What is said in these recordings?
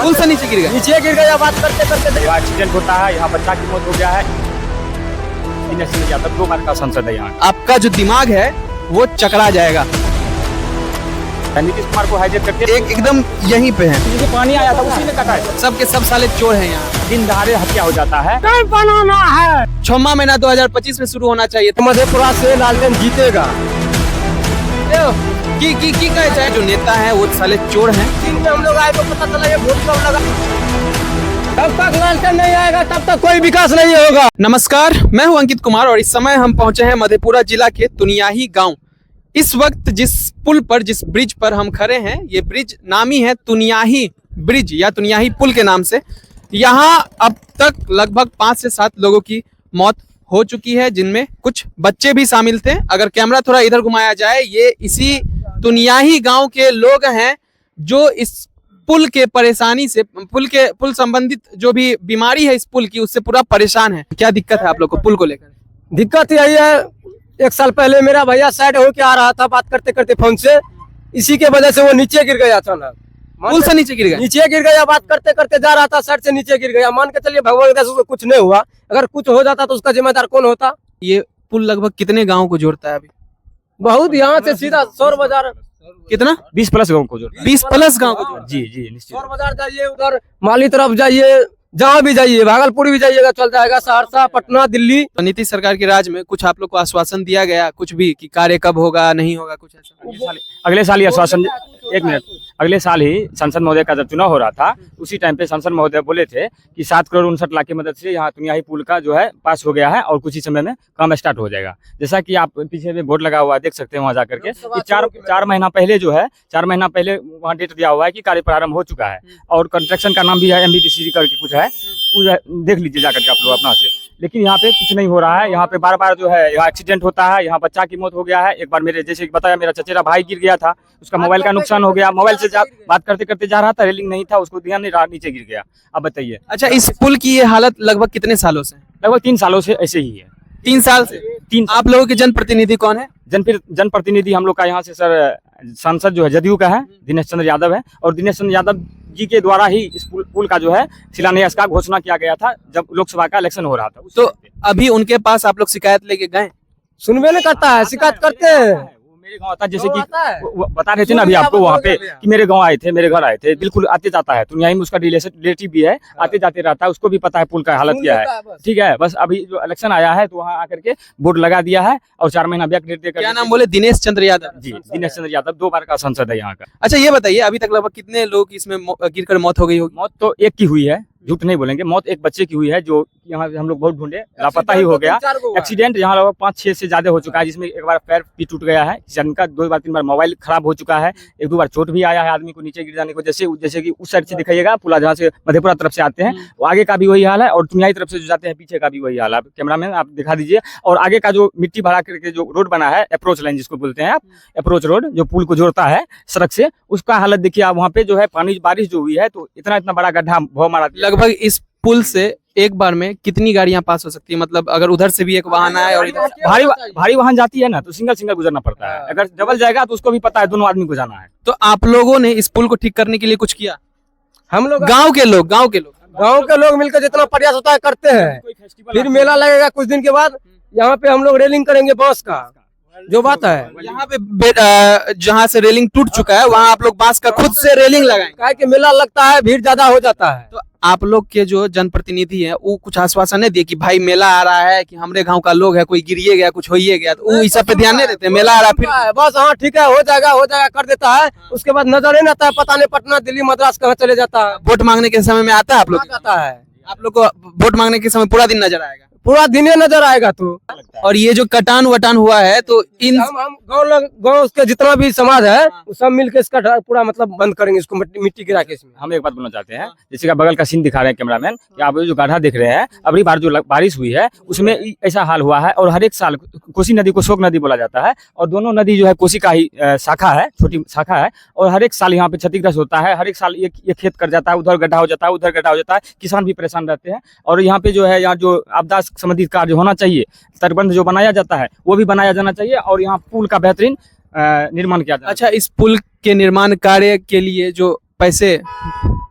पुल से नीचे गिर गया। नीचे गिर गया। बात करते करते यहाँ एक्सीडेंट होता है, यहाँ बच्चा की मौत हो गया है। दिनेश यादव 2 बार का सांसद है यहाँ। आपका जो दिमाग है वो चकरा जाएगा। नीतीश कुमार को हाईजेक करके एकदम यहीं पे है। जो पानी आया था उसी ने कटा है। सबके सब साले चोर हैं यहाँ। दिन दहाड़े हत्या हो जाता है। बनाना है। 6वां महीना 2025 में शुरू होना चाहिए। मधेपुरा से लालटेन जीतेगा। की कहते हैं जो नेता है वो साले चोर हैं। दिन में हम लोग आए तो पता चला ये वोट कब लगा। जब तक लालटेन नहीं आएगा तब तक कोई विकास नहीं होगा। नमस्कार, मैं हूं अंकित कुमार और इस समय हम पहुंचे हैं मधेपुरा जिला के तुनियाही गांव। इस वक्त जिस पुल पर, जिस ब्रिज पर हम खड़े हैं, ये ब्रिज नामी है तुनियाही ब्रिज या तुनियाही पुल के नाम से। यहाँ अब तक लगभग 5 से 7 लोगों की मौत हो चुकी है, जिनमें कुछ बच्चे भी शामिल थे। अगर कैमरा थोड़ा इधर घुमाया जाए, ये इसी तुनियाही गांव के लोग हैं जो इस पुल के परेशानी से, पुल संबंधित जो भी बीमारी है इस पुल की, उससे पूरा परेशान है। क्या दिक्कत है आप लोग को पुल को लेकर? दिक्कत यही है, 1 साल पहले मेरा भैया साइड होके आ रहा था बात करते करते फोन से, इसी के वजह से वो नीचे गिर गया अचानक। पुल से नीचे गिर गया। नीचे गिर गया, बात करते करते जा रहा था, साइड से नीचे गिर गया। मान के चलिए भगवान की दया से उसको कुछ नहीं हुआ। अगर कुछ हो जाता तो उसका जिम्मेदार कौन होता? ये पुल लगभग कितने गाँव को जोड़ता है अभी? बहुत, यहाँ से सीधा सौर बाजार। कितना? 20 प्लस गाँव को जो 20 प्लस गाँव को जोड़ता जी जी निश्चित। सौर बाजार जाइए, उधर माली तरफ जाइए, जहाँ भी जाइए, भागलपुर भी जाइएगा चल जाएगा, सहरसा, पटना, दिल्ली। है। नीतीश सरकार के राज में कुछ आप लोग को आश्वासन दिया गया कुछ भी कि कार्य कब होगा, नहीं होगा, कुछ ऐसा? अगले साल ही आश्वासन, 1 मिनट, अगले साल ही सांसद महोदय का जब चुनाव हो रहा था, उसी टाइम पे सांसद महोदय बोले थे कि 7 करोड़ 59 लाख की मदद से यहाँ तुनियाही पुल का जो है पास हो गया है और कुछ ही समय में काम स्टार्ट हो जाएगा। जैसा कि आप पीछे में बोर्ड लगा हुआ है, देख सकते हैं वहाँ जाकर के। 4 महीना पहले जो है, 4 महीना पहले वहाँ डेट दिया हुआ है कि कार्य प्रारंभ हो चुका है और कंस्ट्रक्शन का नाम भी है MBDC करके कुछ है, देख लीजिए जाकर के आप लोग अपना से। लेकिन यहाँ पे कुछ नहीं हो रहा है। यहाँ पे बार बार जो है यहाँ एक्सीडेंट होता है, यहाँ बच्चा की मौत हो गया है। एक बार मेरे जैसे बताया, मेरा चचेरा भाई गिर गया था, उसका मोबाइल का नुकसान हो गया। मोबाइल से बात करते करते जा रहा था, रेलिंग नहीं था, उसको ध्यान नहीं रहा, नीचे गिर गया। अब बताइए। अच्छा, इस पुल की ये हालत लगभग कितने सालों से? लगभग 3 सालों से ऐसे ही है। 3 साल से? 3। आप लोगों के जनप्रतिनिधि कौन है? जनप्रतिनिधि हम लोग का यहाँ से सर सांसद जो है जदयू का है, दिनेश चंद्र यादव है। और दिनेश चंद्र यादव जी के द्वारा ही इस पुल का जो है शिलान्यास का घोषणा किया गया था जब लोकसभा का इलेक्शन हो रहा था। तो अभी उनके पास आप लोग शिकायत लेके गए? सुनबे नहीं करता है, शिकायत करते हैं। मेरे गाँव आता, जैसे कि वो बता रहे थे ना अभी आपको वहाँ पे कि मेरे गाँव आए थे, मेरे घर आए थे, बिल्कुल आते जाता है। तो यहीं में उसका रिलेटिव भी है, आते जाते रहता है, उसको भी पता है पुल का हालत क्या है। ठीक है, बस अभी जो इलेक्शन आया है तो वहाँ आकर के बोर्ड लगा दिया है और 4 महीना बैक डेट देकर। क्या नाम बोले? दिनेश चंद्र यादव जी। दिनेश चंद्र यादव 2 बार का सांसद है यहाँ का। अच्छा, ये बताइए अभी तक लगभग कितने लोग इसमें गिरकर मौत हो गई होगी? मौत तो एक की हुई है, झूठ नहीं बोलेंगे। मौत एक बच्चे की हुई है जो यहाँ हम लोग बहुत ढूंढे, लापता ही हो गया। एक्सीडेंट यहाँ लगभग 5-6 से ज्यादा हो चुका है, जिसमें एक बार पैर भी टूट गया है जिनका, 2 बार 3 बार मोबाइल खराब हो चुका है, 1-2 बार चोट भी आया है आदमी को नीचे गिर जाने को। जैसे कि उस साइड से दिखाइएगा पुला, जहाँ से मधेपुरा तरफ से आते हैं, वो आगे का भी वही हाल है और तुनियाही तरफ से जो जाते हैं पीछे का भी वही हाल है। कैमरामैन आप दिखा दीजिए। और आगे का जो मिट्टी भरा करके जो रोड बना है, अप्रोच लाइन जिसको बोलते हैं आप, अप्रोच रोड जो पुल को जोड़ता है सड़क से, उसका हालत देखिए आप। वहाँ पे जो है पानी, बारिश जो हुई है तो इतना बड़ा गड्ढा भव मारा। लगभग इस पुल से एक बार में कितनी गाड़ियां पास हो सकती है? मतलब अगर उधर से भी एक वाहन आए और इधर भारी वाहन जाती है ना तो सिंगल गुजरना पड़ता है। अगर डबल जाएगा तो उसको भी पता है दोनों आदमी को जाना है। तो आप लोगों ने इस पुल को ठीक करने के लिए कुछ किया? हम लोग गांव के लोग मिलकर जितना प्रयास होता है करते हैं। फिर मेला लगेगा कुछ दिन के बाद, यहाँ पे हम लोग रेलिंग करेंगे बांस का, जो बात है। यहाँ पे जहाँ से रेलिंग टूट चुका है वहाँ आप लोग बांस का खुद से रेलिंग लगाएंगे? काहे कि मेला लगता है, भीड़ ज्यादा हो जाता है। तो आप लोग के जो जनप्रतिनिधि हैं वो कुछ आश्वासन नहीं दिए कि भाई मेला आ रहा है, कि हमारे गांव का लोग है, कोई गिरिए गया, कुछ होइए गया, तो वो इस सब पे ध्यान नहीं देते? मेला आ रहा फिर बस हाँ ठीक है, हो जाएगा कर देता है। उसके बाद नजर नहीं आता है, पता नहीं पटना, दिल्ली, मद्रास कहाँ चले जाता है। वोट मांगने के समय में आता है आप लोग? आता है। आप लोग को वोट मांगने के समय पूरा दिन नजर आएगा? पूरा दिन नजर आएगा। तो और ये जो कटान वटान हुआ है तो इन हम गाँव के जितना भी समाज है वो सब मिलकर इसका पूरा मतलब बंद करेंगे, इसको मिट्टी गिरा के। इसमें हम एक बात बोलना चाहते हैं, जैसे कि बगल का सीन दिखा रहे हैं कैमरामैन, कि आप जो गड्ढा देख रहे हैं, अगली बार जो बारिश हुई है उसमें ऐसा हाल हुआ है। और हर एक साल कोसी नदी को शोक नदी बोला जाता है और दोनों नदी जो है कोसी का ही शाखा है, छोटी शाखा है। और हर एक साल यहाँ पे क्षतिग्रस्त होता है, हर एक साल ये खेत कर जाता है, उधर गड्ढा हो जाता है, उधर गड्ढा हो जाता है, किसान भी परेशान रहते हैं। और यहाँ पे जो है, यहाँ जो आपदा संबंधित कार्य होना चाहिए, तटबंध जो बनाया जाता है वो भी बनाया जाना चाहिए और यहाँ पुल का बेहतरीन निर्माण किया जाए। अच्छा, इस पुल के निर्माण कार्य के लिए जो पैसे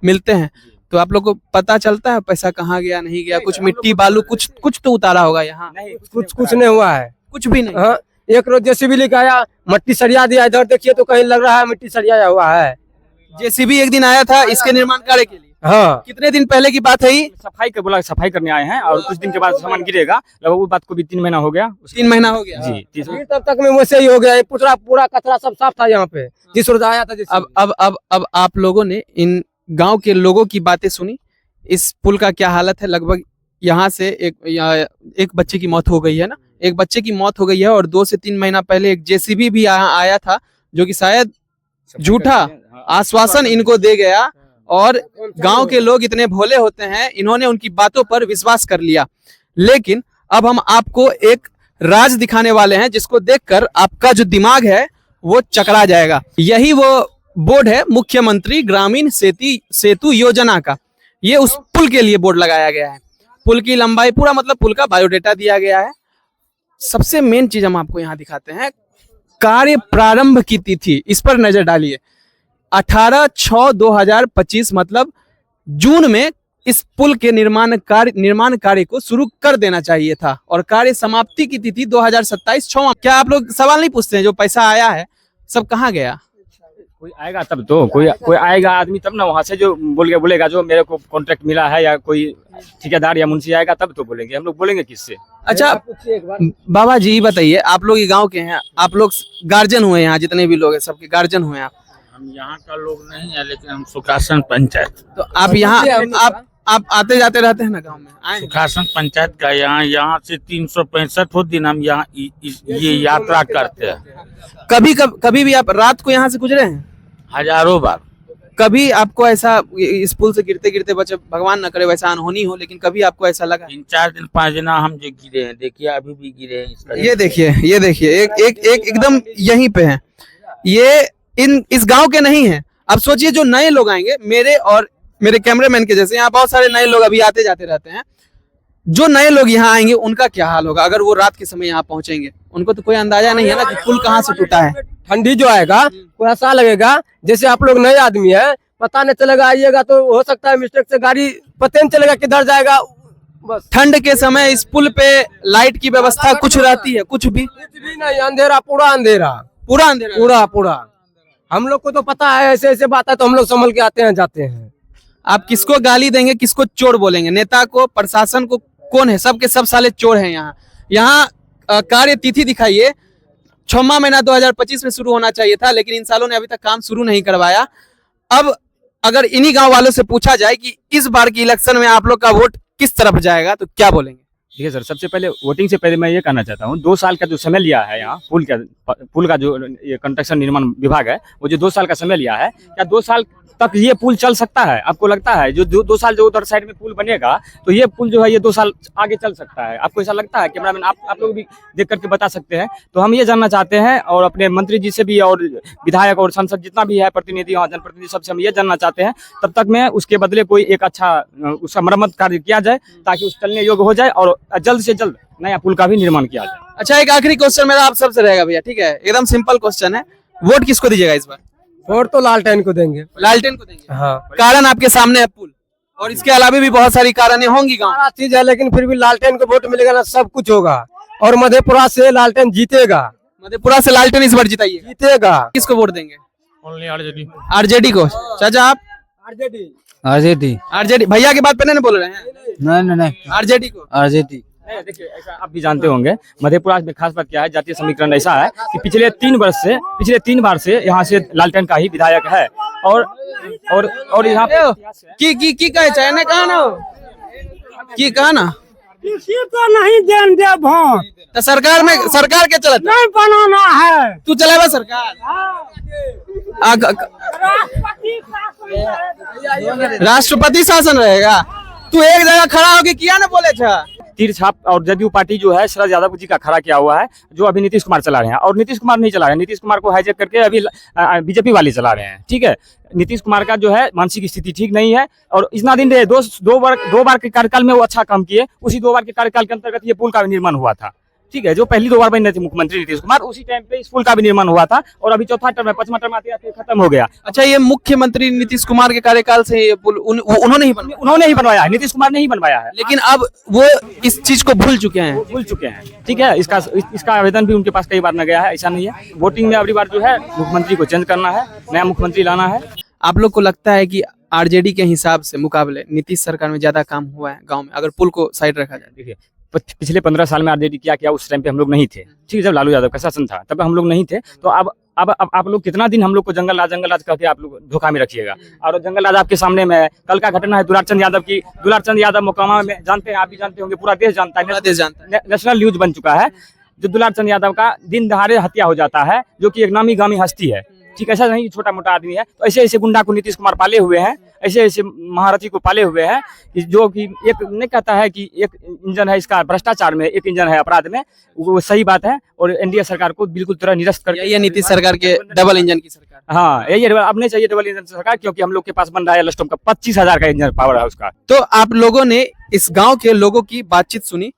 मिलते हैं, तो आप लोग को पता चलता है पैसा कहाँ गया नहीं गया? कुछ मिट्टी बालू कुछ तो उतारा होगा यहाँ? नहीं कुछ नहीं हुआ है। कुछ भी नहीं। हाँ, एक रोज जेसीबी लेके आया, मट्टी सरिया दिया, इधर देखिए तो कहीं लग रहा है मिट्टी सरियाया हुआ है। जेसीबी एक दिन आया था इसके निर्माण कार्य के लिए। हाँ, कितने दिन पहले की बात है ये? सफाई के बोला सफाई करने आए हैं और कुछ दिन के बाद सामान गिरेगा, लगभग वो बात को भी 3 महीना हो गया। 3 महीना हो गया। जी फिर तब तक में वैसे ही हो गया, ये पूरा कचरा सब साफ था यहाँ पे जिस रोज आया था। अब आप लोगों ने इन गांव के लोगों की बातें सुनी। इस पुल का क्या हालत है? लगभग यहाँ से एक बच्चे की मौत हो गई है ना, एक बच्चे की मौत हो गई है, और 2 से 3 महीना पहले एक जेसीबी भी आया था, जो कि शायद झूठा आश्वासन इनको दे गया, और गांव के लोग इतने भोले होते हैं, इन्होंने उनकी बातों पर विश्वास कर लिया। लेकिन अब हम आपको एक राज दिखाने वाले हैं, जिसको देखकर आपका जो दिमाग है वो चकरा जाएगा। यही वो बोर्ड है मुख्यमंत्री ग्रामीण सेतु योजना का। ये उस पुल के लिए बोर्ड लगाया गया है। पुल की लंबाई पूरा मतलब पुल का बायोडेटा दिया गया है। सबसे मेन चीज हम आपको यहाँ दिखाते हैं, कार्य प्रारंभ की तिथि, इस पर नजर डालिए। 18/6/2025 मतलब जून में इस पुल के निर्माण कार्य को शुरू कर देना चाहिए था, और कार्य समाप्ति की तिथि 2027 6वां। क्या आप लोग सवाल नहीं पूछते हैं जो पैसा आया है सब कहाँ गया? कोई आएगा तब तो, कोई आएगा आदमी तब ना, वहाँ से जो बोलेगा जो मेरे को कॉन्ट्रैक्ट मिला है, या कोई ठेकेदार या मुंशी आएगा तब तो बोलेंगे। हम लोग बोलेंगे किससे? अच्छा बाबा जी बताइए, आप लोग ये गांव के हैं, आप लोग गार्जियन हुए यहाँ, जितने भी लोग हैं सबके गार्जियन हुए आप। हम यहाँ का लोग नहीं है, लेकिन हम सुखासन पंचायत। तो आप यहाँ आप आते जाते रहते हैं ना गांव में? आए? सुखासन पंचायत का यहाँ से 365 दिन हम यहाँ ये यात्रा करते हैं। कभी भी आप रात को यहाँ से गुजरे हैं? हजारों बार। कभी आपको ऐसा इस पुल से गिरते गिरते बचे, भगवान न करे वैसा अनहोनी हो, लेकिन कभी आपको ऐसा लगा? 3-4 दिन 5 दिन हम जो गिरे हैं, देखिए अभी भी गिरे हैं इसका। ये देखिए एक एकदम यहीं पे है। ये इस गांव के नहीं है। अब सोचिए जो नए लोग आएंगे, मेरे और मेरे कैमरामैन के जैसे यहाँ बहुत सारे नए लोग अभी आते जाते रहते हैं, जो नए लोग यहाँ आएंगे उनका क्या हाल होगा अगर वो रात के समय यहाँ पहुंचेंगे? उनको तो कोई अंदाजा नहीं है ना कि पुल कहाँ से टूटा है। ठंडी जो आएगा वो ऐसा लगेगा जैसे आप लोग नए आदमी है, पता नहीं चलेगा, आइएगा तो हो सकता है मिस्टेक से गाड़ी पता नहीं चलेगा किधर जाएगा। बस ठंड के समय इस पुल पे लाइट की व्यवस्था कुछ रहती है? कुछ भी नहीं, अंधेरा, पूरा अंधेरा, पूरा। हम लोग को तो पता है, ऐसे बात है तो हम लोग संभल के आते हैं जाते हैं। आप किसको गाली देंगे, किसको चोर बोलेंगे? नेता को, प्रशासन को? कौन है? सबके सब साले चोर हैं यहाँ। कार्य तिथि दिखाइए, 6वां महीना 2025 में शुरू होना चाहिए था, लेकिन इन सालों ने अभी तक काम शुरू नहीं करवाया। अब अगर इन्हीं गांव वालों से पूछा जाए कि इस बार की इलेक्शन में आप लोग का वोट किस तरफ जाएगा, तो क्या बोलेंगे? देखिए सर, सबसे पहले वोटिंग से पहले मैं ये कहना चाहता हूँ, 2 साल का जो समय लिया है यहाँ पुल का जो ये कंस्ट्रक्शन निर्माण विभाग है, वो जो 2 साल का समय लिया है, क्या 2 साल तक ये पुल चल सकता है? आपको लगता है जो 2 साल जो उधर साइड में पुल बनेगा तो ये पुल जो है ये 2 साल आगे चल सकता है? आपको ऐसा लगता है? कैमरामैन आप लोग भी देख करके बता सकते हैं। तो हम ये जानना चाहते हैं, और अपने मंत्री जी से भी, और विधायक और सांसद जितना भी है प्रतिनिधि, जनप्रतिनिधि, सबसे हम ये जानना चाहते हैं, तब तक में उसके बदले कोई एक अच्छा उसका मरम्मत कार्य किया जाए, ताकि उस चलने योग्य हो जाए, और जल्द से जल्द नया पुल का भी निर्माण किया जाए। अच्छा, एक आखिरी क्वेश्चन मेरा आप सबसे रहेगा भैया, ठीक है? एकदम सिंपल क्वेश्चन है, वोट किसको दीजिएगा इस बार? वोट तो लालटेन को देंगे। लालटेन को देंगे? हाँ, कारण आपके सामने है पुल, और इसके अलावा भी बहुत सारी कारणें होंगी गाँव। सारा चीज है, लेकिन फिर भी लालटेन को वोट मिलेगा ना, सब कुछ होगा, और मधेपुरा से लालटेन जीतेगा। मधेपुरा से लालटेन इस बार जीतेगा। किसको वोट देंगे? Only RJD. आरजेडी को। चाचा आप? आरजेडी। भैया की बात पे नहीं बोल रहे हैं? नहीं आरजेडी को। आरजेडी। देखिए, ऐसा आप भी जानते होंगे, मधेपुरा में खास बात क्या है, जातीय समीकरण ऐसा है कि पिछले 3 बार से यहाँ से लालटेन का ही विधायक है, और यहाँ की कहे चाहे ना कहा ना की कहा ना किसी को नहीं देन दे वोट, तो सरकार के चलता नहीं बनाना है। तू चलावा सरकार? राष्ट्रपति शासन रहेगा? तू एक जगह खड़ा होके किया ना बोले था? तीर छाप और जदयू पार्टी जो है शरद यादव जी का खड़ा किया हुआ है, जो अभी नीतीश कुमार चला रहे हैं, और नीतीश कुमार नहीं चला रहे हैं, नीतीश कुमार को हाईजैक करके अभी बीजेपी वाले चला रहे हैं। ठीक है, नीतीश कुमार का जो है मानसिक स्थिति ठीक नहीं है, और इतना दिन रहे, दो बार के कार्यकाल में वो अच्छा काम किए, उसी 2 बार के कार्यकाल के अंतर्गत ये पुल का निर्माण हुआ था। ठीक है, जो पहली 2 बार बने थे मुख्यमंत्री नीतीश कुमार, उसी टाइम पे इस पुल का भी निर्माण हुआ था और अभी चौथा टर्म है, 5वां टर्म आते आते खत्म हो गया। अच्छा, ये मुख्यमंत्री नीतीश कुमार के कार्यकाल से ये पुल उन्होंने ही बनवाया, उन्होंने ही बनवाया है, नीतीश कुमार ने ही बनवाया है, लेकिन अब वो इस चीज को भूल चुके हैं। भूल चुके हैं। ठीक है, इसका आवेदन भी उनके पास कई बार न गया है, ऐसा नहीं है। वोटिंग में अगली बार जो है मुख्यमंत्री को चेंज करना है, नया मुख्यमंत्री लाना है। आप लोग को लगता है कि आरजेडी के हिसाब से मुकाबले नीतीश सरकार में ज्यादा काम हुआ है गांव में, अगर पुल को साइड रखा जाए? देखिए, पिछले 15 साल में आरजेडी क्या किया, उस टाइम पे हम लोग नहीं थे। ठीक है, जब लालू यादव का शासन था तब हम लोग नहीं थे। तो अब आप लोग कितना दिन हम लोग को जंगल राज करके आप लोग धोखा में रखिएगा। और जंगल राज आपके सामने में है। कल का घटना है दुलार चंद यादव की। दुलार चंद यादव मोकामा में, जानते हैं, आप भी जानते होंगे, पूरा देश जानता है, पूरा देश जानता है। नेशनल न्यूज बन चुका है। जो दुलार चंद यादव का दिन दहाड़े हत्या हो जाता है, जो कि एक नामी गामी हस्ती है। ठीक, ऐसा नहीं छोटा मोटा आदमी है। तो ऐसे ऐसे गुंडा को नीतीश कुमार पाले हुए हैं, ऐसे ऐसे महारथी को पाले हुए हैं कि जो कि एक नहीं कहता है कि एक इंजन है इसका भ्रष्टाचार में, एक इंजन है अपराध में, वो सही बात है। और एनडीए सरकार को बिल्कुल तरह निरस्त कर, ये नीतीश सरकार के डबल इंजन की सरकार। हाँ, यही अब नहीं चाहिए डबल इंजन सरकार, क्योंकि हम लोग के पास बन रहा है एलस्टॉम का 25,000 का इंजन पावर है उसका। तो आप लोगों ने इस गांव के लोगों की बातचीत सुनी।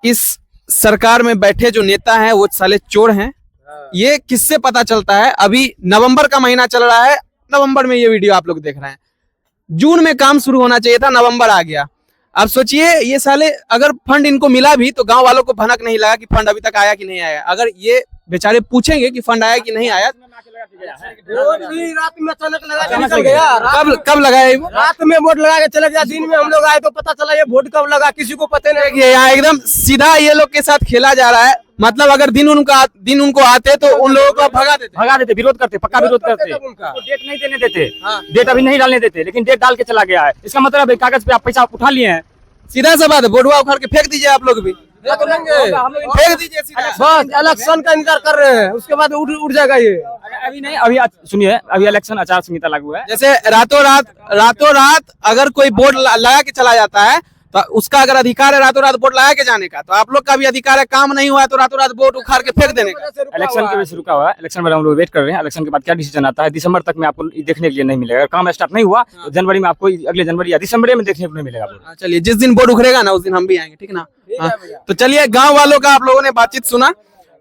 इस सरकार में बैठे जो नेता हैं वो साले चोर हैं। ये किससे पता चलता है? अभी नवंबर का महीना चल रहा है, नवंबर में ये वीडियो आप लोग देख रहे हैं। जून में काम शुरू होना चाहिए था, नवंबर आ गया। अब सोचिए, ये साले अगर फंड इनको मिला भी तो गांव वालों को भनक नहीं लगा कि फंड अभी तक आया कि नहीं आया। अगर ये बेचारे पूछेंगे कि फंड आया कि नहीं आया, रोज भी रात में अचानक लगा के निकल गया। कब लगाया ये? रात में वोट लगा के चले गया, दिन में हम लोग आए तो पता चला ये वोट कब लगा, किसी को पता नहीं। देखिए, यहाँ एकदम सीधा ये लोग के साथ खेला जा रहा है। मतलब अगर दिन उनको आते तो उन लोगों को भगा देते, विरोध करते, पक्का विरोध करते। तो डेट नहीं देने देते, डेट अभी नहीं डालने देते, लेकिन डेट डाल के चला गया है। इसका मतलब है कागज पे आप पैसा उठा लिए हैं। सीधा सा बात है, बोर्डवा उखाड़ के फेंक दीजिए। आप लोग भी फेंक दीजिए सीधा। बस इलेक्शन का इंतजार कर रहे हैं, उसके बाद उड़ जाएगा ये। अभी नहीं, अभी सुनिए, अभी इलेक्शन आचार संहिता लागू है। जैसे रातों रात अगर कोई बोर्ड लगा के चला जाता है तो उसका अगर अधिकार है रातों रात बोर्ड लगा के जाने का, तो आप लोग का भी अधिकार है। काम नहीं हुआ है तो रातों रात बोर्ड उखाड़ के फेंक देने का। इलेक्शन की वजह से रुका हुआ है। इलेक्शन में हम लोग वेट कर रहे हैं। इलेक्शन के बाद क्या डिसीजन आता है, दिसंबर तक में आपको देखने के लिए नहीं मिलेगा। अगर काम स्टार्ट नहीं हुआ तो जनवरी में आपको, अगले जनवरी या दिसंबर में देखने को नहीं मिलेगा। चलिए, जिस दिन बोर्ड उखड़ेगा ना उस दिन हम भी आएंगे, ठीक ना? तो चलिए, गाँव वालों का आप लोगों ने बातचीत सुना।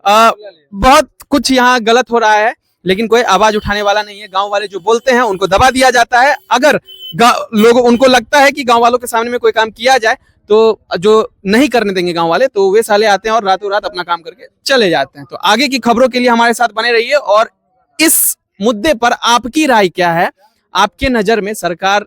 बहुत कुछ यहाँ गलत हो रहा है, लेकिन कोई आवाज उठाने वाला नहीं है। गांव वाले जो बोलते हैं उनको दबा दिया जाता है। अगर लोग उनको लगता है कि गांव वालों के सामने में कोई काम किया जाए तो जो नहीं करने देंगे गांव वाले, तो वे साले आते हैं और रातों रात अपना काम करके चले जाते हैं। तो आगे की खबरों के लिए हमारे साथ बने रहिए। और इस मुद्दे पर आपकी राय क्या है? आपके नजर में सरकार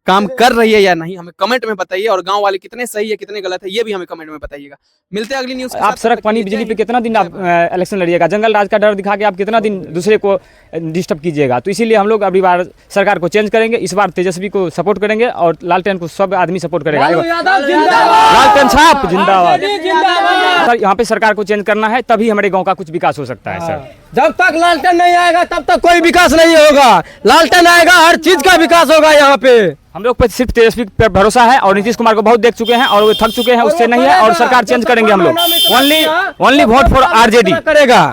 काम कर रही है या नहीं, हमें कमेंट में बताइए। और गांव वाले कितने सही है कितने गलत है ये भी हमें कमेंट में बताइएगा। मिलते हैं अगली न्यूज। आप सड़क, पानी, बिजली पे कितना दिन आप इलेक्शन लड़िएगा? जंगल राज का डर दिखा के आप कितना दिन दूसरे को डिस्टर्ब कीजिएगा? तो इसीलिए हम लोग अगली बार सरकार को चेंज करेंगे। इस बार तेजस्वी को सपोर्ट करेंगे और लालटेन को सब आदमी सपोर्ट करेगा। लालटेन साहब जिंदाबाद। सर, यहाँ पे सरकार को चेंज करना है, तभी हमारे गाँव का कुछ विकास हो सकता है। सर, जब तक लालटेन नहीं आएगा तब तक कोई विकास नहीं होगा। लालटेन आएगा, हर चीज का विकास होगा यहाँ पे। हम लोग पे सिर्फ तेजस्वी पे भरोसा है और नीतीश कुमार को बहुत देख चुके हैं और वो थक चुके हैं, उससे नहीं है। और सरकार चेंज करेंगे हम लोग। ओनली वोट फॉर आरजेडी करेगा।